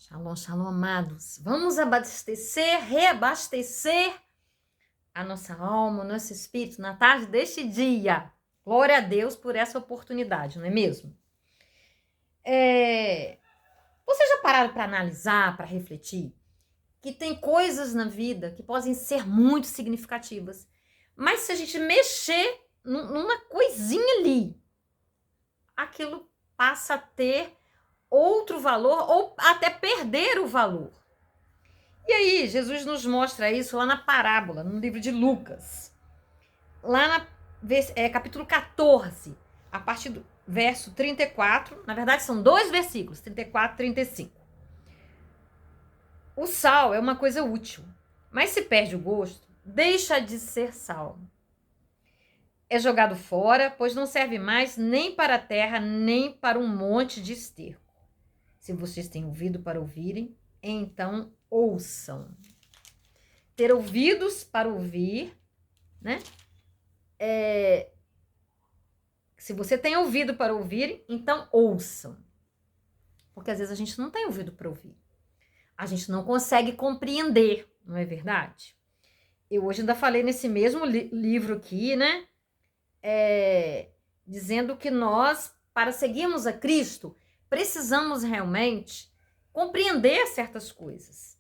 Shalom, shalom, amados. Vamos abastecer, reabastecer a nossa alma, o nosso espírito na tarde deste dia. Glória a Deus por essa oportunidade, não é mesmo? Vocês já pararam para analisar, para refletir, que tem coisas na vida que podem ser muito significativas, mas se a gente mexer numa coisinha ali, aquilo passa a ter outro valor ou até perder o valor. E aí, Jesus nos mostra isso lá na parábola, no livro de Lucas. Lá capítulo 14, a partir do verso 34. Na verdade, são dois versículos, 34 e 35. O sal é uma coisa útil, mas se perde o gosto, deixa de ser sal. É jogado fora, pois não serve mais nem para a terra, nem para um monte de esterco. Se vocês têm ouvido para ouvirem, então ouçam. Ter ouvidos para ouvir, né? Se você tem ouvido para ouvir, então ouçam. Porque às vezes a gente não tem ouvido para ouvir. A gente não consegue compreender, não é verdade? Eu hoje ainda falei nesse mesmo livro aqui, né? Dizendo que nós, para seguirmos a Cristo, precisamos realmente compreender certas coisas.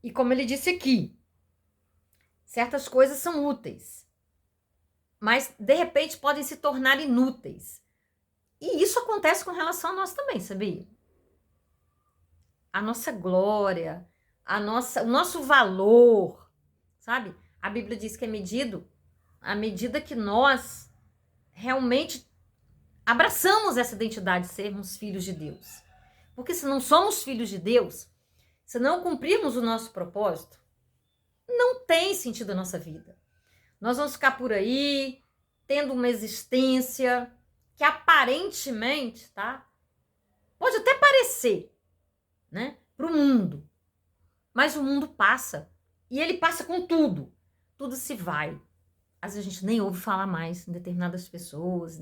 E como ele disse aqui, certas coisas são úteis, mas de repente podem se tornar inúteis. E isso acontece com relação a nós também, sabia? A nossa glória, o nosso valor, sabe? A Bíblia diz que é medido à medida que nós realmente abraçamos essa identidade de sermos filhos de Deus. Porque se não somos filhos de Deus, se não cumprirmos o nosso propósito, não tem sentido a nossa vida. Nós vamos ficar por aí, tendo uma existência que aparentemente, tá? Pode até parecer, né? Para o mundo. Mas o mundo passa. E ele passa com tudo. Tudo se vai. Às vezes a gente nem ouve falar mais em determinadas pessoas.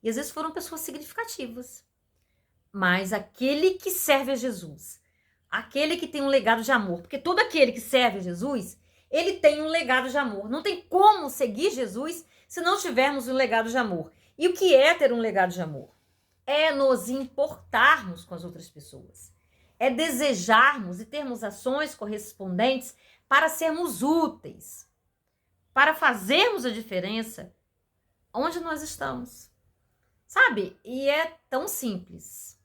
E às vezes foram pessoas significativas. Mas aquele que serve a Jesus, aquele que tem um legado de amor, porque todo aquele que serve a Jesus, ele tem um legado de amor. Não tem como seguir Jesus se não tivermos um legado de amor. E o que é ter um legado de amor? É nos importarmos com as outras pessoas. É desejarmos e termos ações correspondentes para sermos úteis, para fazermos a diferença onde nós estamos. Sabe? E é tão simples.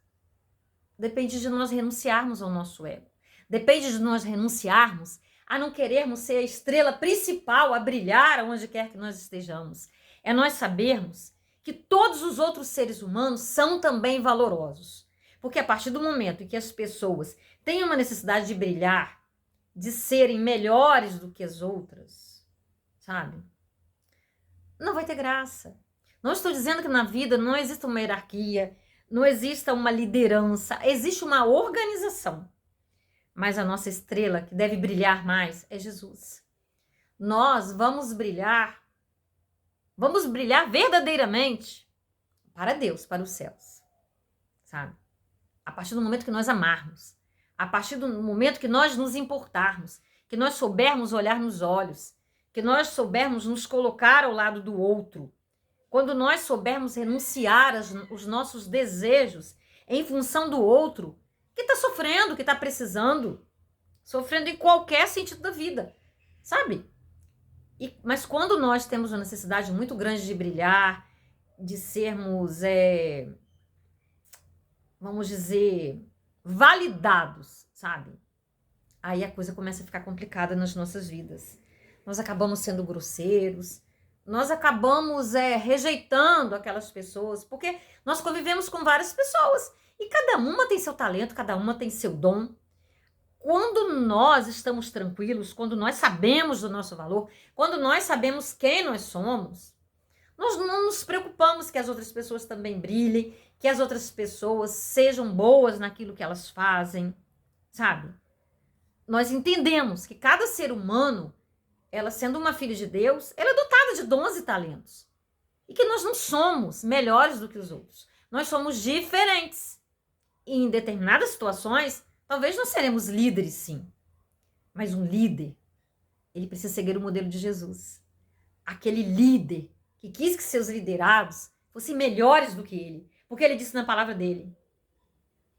Depende de nós renunciarmos ao nosso ego. Depende de nós renunciarmos a não querermos ser a estrela principal, a brilhar aonde quer que nós estejamos. É nós sabermos que todos os outros seres humanos são também valorosos. Porque a partir do momento em que as pessoas têm uma necessidade de brilhar, de serem melhores do que as outras, sabe? Não vai ter graça. Não estou dizendo que na vida não existe uma hierarquia, não exista uma liderança, existe uma organização. Mas a nossa estrela que deve brilhar mais é Jesus. Nós vamos brilhar verdadeiramente para Deus, para os céus, sabe? A partir do momento que nós amarmos, a partir do momento que nós nos importarmos, que nós soubermos olhar nos olhos, que nós soubermos nos colocar ao lado do outro, quando nós soubermos renunciar os nossos desejos em função do outro, que está sofrendo, que está precisando, sofrendo em qualquer sentido da vida, sabe? Mas quando nós temos uma necessidade muito grande de brilhar, de sermos, vamos dizer, validados, sabe? Aí a coisa começa a ficar complicada nas nossas vidas. Nós acabamos sendo grosseiros, nós acabamos rejeitando aquelas pessoas, porque nós convivemos com várias pessoas e cada uma tem seu talento, cada uma tem seu dom. Quando nós estamos tranquilos, quando nós sabemos do nosso valor, quando nós sabemos quem nós somos, nós não nos preocupamos que as outras pessoas também brilhem, que as outras pessoas sejam boas naquilo que elas fazem, sabe? Nós entendemos que cada ser humano, ela sendo uma filha de Deus, ela é dotada de dons e talentos. E que nós não somos melhores do que os outros. Nós somos diferentes. E em determinadas situações, Talvez nós seremos líderes, sim. Mas um líder, ele precisa seguir o modelo de Jesus. Aquele líder que quis que seus liderados fossem melhores do que ele. Porque ele disse na palavra dele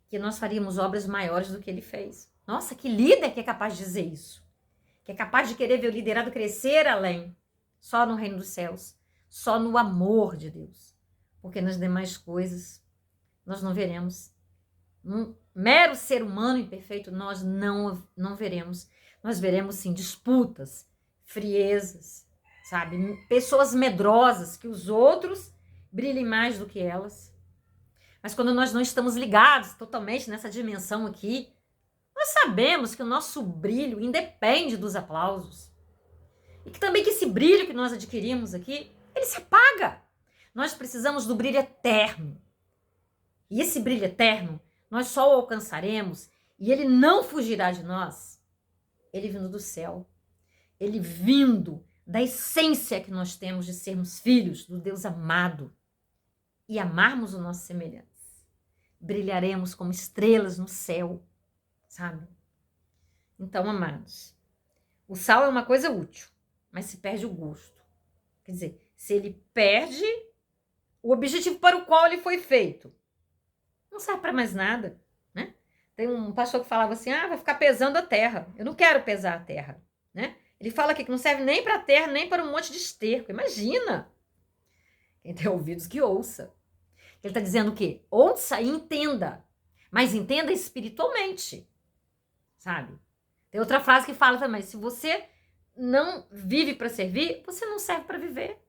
que nós faríamos obras maiores do que ele fez. Nossa, que líder que é capaz de dizer isso. Que é capaz de querer ver o liderado crescer além. Só no reino dos céus. Só no amor de Deus. Porque nas demais coisas nós não veremos. Um mero ser humano imperfeito nós não veremos. Nós veremos, sim, disputas, friezas, sabe? Pessoas medrosas, que os outros brilhem mais do que elas. Mas quando nós não estamos ligados totalmente nessa dimensão aqui, nós sabemos que o nosso brilho independe dos aplausos. E que também que esse brilho que nós adquirimos aqui, ele se apaga. Nós precisamos do brilho eterno. E esse brilho eterno, nós só o alcançaremos e ele não fugirá de nós. Ele vindo do céu. Ele vindo da essência que nós temos de sermos filhos do Deus amado e amarmos o nosso semelhante. Brilharemos como estrelas no céu, sabe? Então, amados, o sal é uma coisa útil, mas se perde o gosto. Quer dizer, se ele perde o objetivo para o qual ele foi feito, não serve para mais nada, né? Tem um pastor que falava assim, vai ficar pesando a terra. Eu não quero pesar a terra, né? Ele fala aqui que não serve nem para a terra, nem para um monte de esterco. Imagina! Quem tem ouvidos que ouça. Ele está dizendo o quê? Ouça e entenda, mas entenda espiritualmente, sabe? Tem outra frase que fala também, se você não vive para servir, você não serve para viver.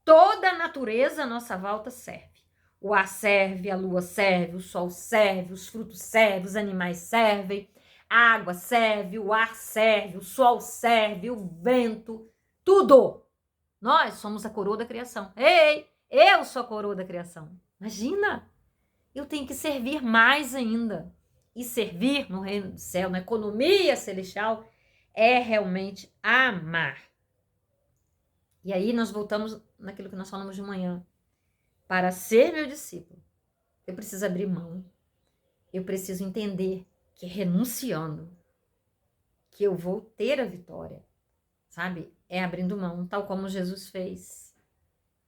Toda a natureza à nossa volta serve. O ar serve, a lua serve, o sol serve, os frutos servem, os animais servem, a água serve, o ar serve, o sol serve, o vento, tudo. Nós somos a coroa da criação. Ei, eu sou a coroa da criação. Imagina, eu tenho que servir mais ainda. E servir no reino do céu, na economia celestial, é realmente amar. E aí nós voltamos naquilo que nós falamos de manhã. Para ser meu discípulo, eu preciso abrir mão. Eu preciso entender que renunciando, que eu vou ter a vitória. Sabe? É abrindo mão, tal como Jesus fez.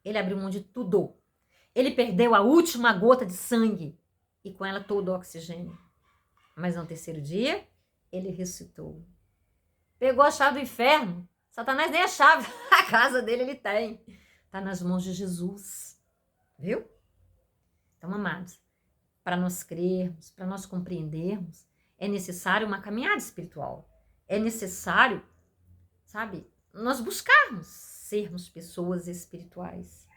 Ele abriu mão de tudo. Ele perdeu a última gota de sangue e com ela todo o oxigênio. Mas no terceiro dia, ele ressuscitou. Pegou a chave do inferno. Satanás nem a chave da casa dele ele tem. Está nas mãos de Jesus. Viu? Então, amados, para nós crermos, para nós compreendermos, é necessário uma caminhada espiritual. É necessário, sabe, nós buscarmos sermos pessoas espirituais.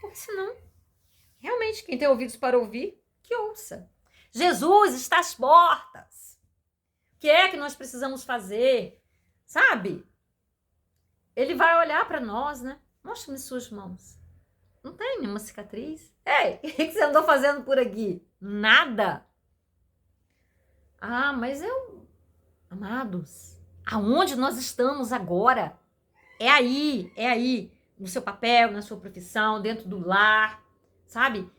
Porque senão, realmente, quem tem ouvidos para ouvir, que ouça. Jesus está às portas. O que é que nós precisamos fazer? Sabe? Ele vai olhar para nós, né? Mostre-me suas mãos. Não tem nenhuma cicatriz. Ei, o que você andou fazendo por aqui? Nada. Mas amados, aonde nós estamos agora? É aí, no seu papel, na sua profissão, dentro do lar, sabe?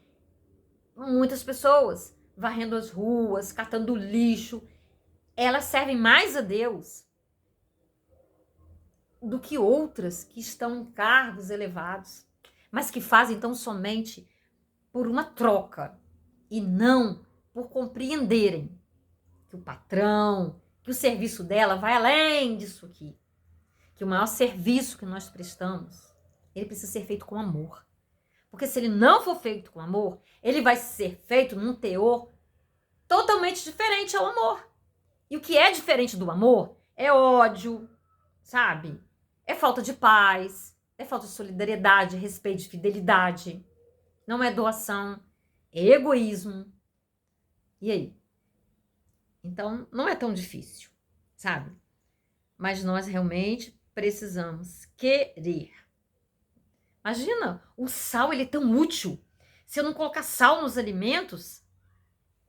Muitas pessoas varrendo as ruas, catando lixo, elas servem mais a Deus do que outras que estão em cargos elevados, mas que fazem então somente por uma troca e não por compreenderem que o patrão, que o serviço dela vai além disso aqui, que o maior serviço que nós prestamos, ele precisa ser feito com amor. Porque se ele não for feito com amor, ele vai ser feito num teor totalmente diferente ao amor. E o que é diferente do amor é ódio, sabe? É falta de paz, é falta de solidariedade, respeito, de fidelidade. Não é doação, é egoísmo. E aí? Então, não é tão difícil, sabe? Mas nós realmente precisamos querer. Imagina, o sal ele é tão útil. Se eu não colocar sal nos alimentos,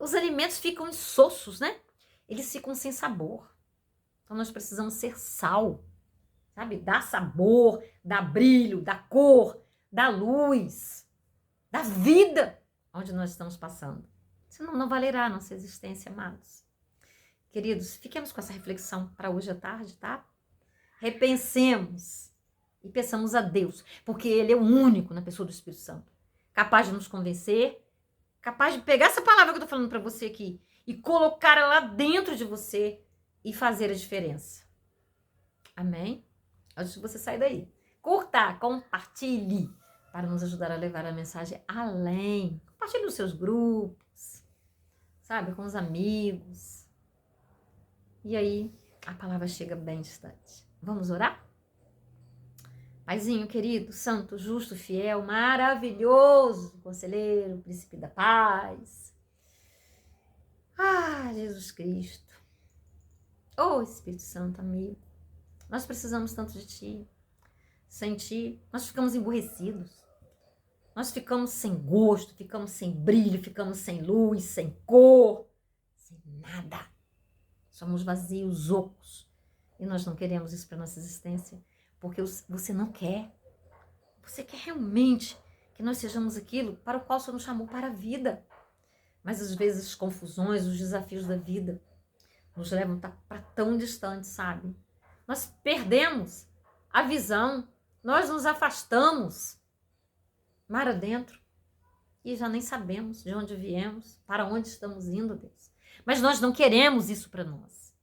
os alimentos ficam insossos, né? Eles ficam sem sabor. Então, nós precisamos ser sal. Sabe? Dá sabor, dá brilho, dá cor, dá luz, dá vida onde nós estamos passando. Senão não valerá a nossa existência, amados. Queridos, fiquemos com essa reflexão para hoje à tarde, tá? Repensemos e peçamos a Deus, porque Ele é o único na pessoa do Espírito Santo, capaz de nos convencer, capaz de pegar essa palavra que eu tô falando para você aqui e colocar ela dentro de você e fazer a diferença. Amém? Antes de você sair daí, curta, compartilhe para nos ajudar a levar a mensagem além. Compartilhe nos seus grupos, sabe, com os amigos. E aí, a palavra chega bem distante. Vamos orar? Paizinho querido, santo, justo, fiel, maravilhoso, conselheiro, príncipe da paz. Ah, Jesus Cristo. Oh, Espírito Santo, amigo. Nós precisamos tanto de Ti. Sem Ti, nós ficamos emburrecidos. Nós ficamos sem gosto, ficamos sem brilho, ficamos sem luz, sem cor, sem nada. Somos vazios, ocos. E nós não queremos isso para nossa existência, porque você não quer. Você quer realmente que nós sejamos aquilo para o qual o Senhor nos chamou para a vida. Mas às vezes as confusões, os desafios da vida nos levam para tão distante, sabe? Nós perdemos a visão, nós nos afastamos mar adentro e já nem sabemos de onde viemos, para onde estamos indo, Deus. Mas nós não queremos isso para nós.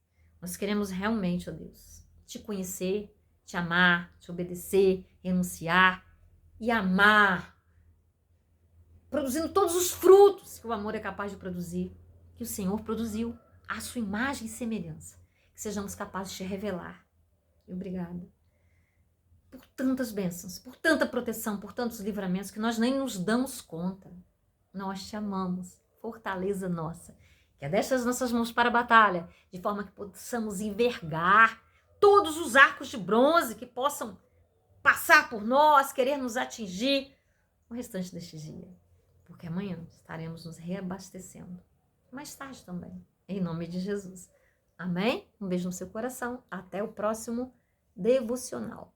Nós queremos realmente, ó Deus, te conhecer, te amar, te obedecer, renunciar e amar, produzindo todos os frutos que o amor é capaz de produzir, que o Senhor produziu, à sua imagem e semelhança, que sejamos capazes de te revelar. E obrigada por tantas bênçãos, por tanta proteção, por tantos livramentos que nós nem nos damos conta. Nós te amamos, fortaleza nossa. Que adestre as nossas mãos para a batalha, de forma que possamos envergar todos os arcos de bronze que possam passar por nós, querer nos atingir o restante deste dia. Porque amanhã estaremos nos reabastecendo. Mais tarde também, em nome de Jesus. Amém? Um beijo no seu coração. Até o próximo devocional.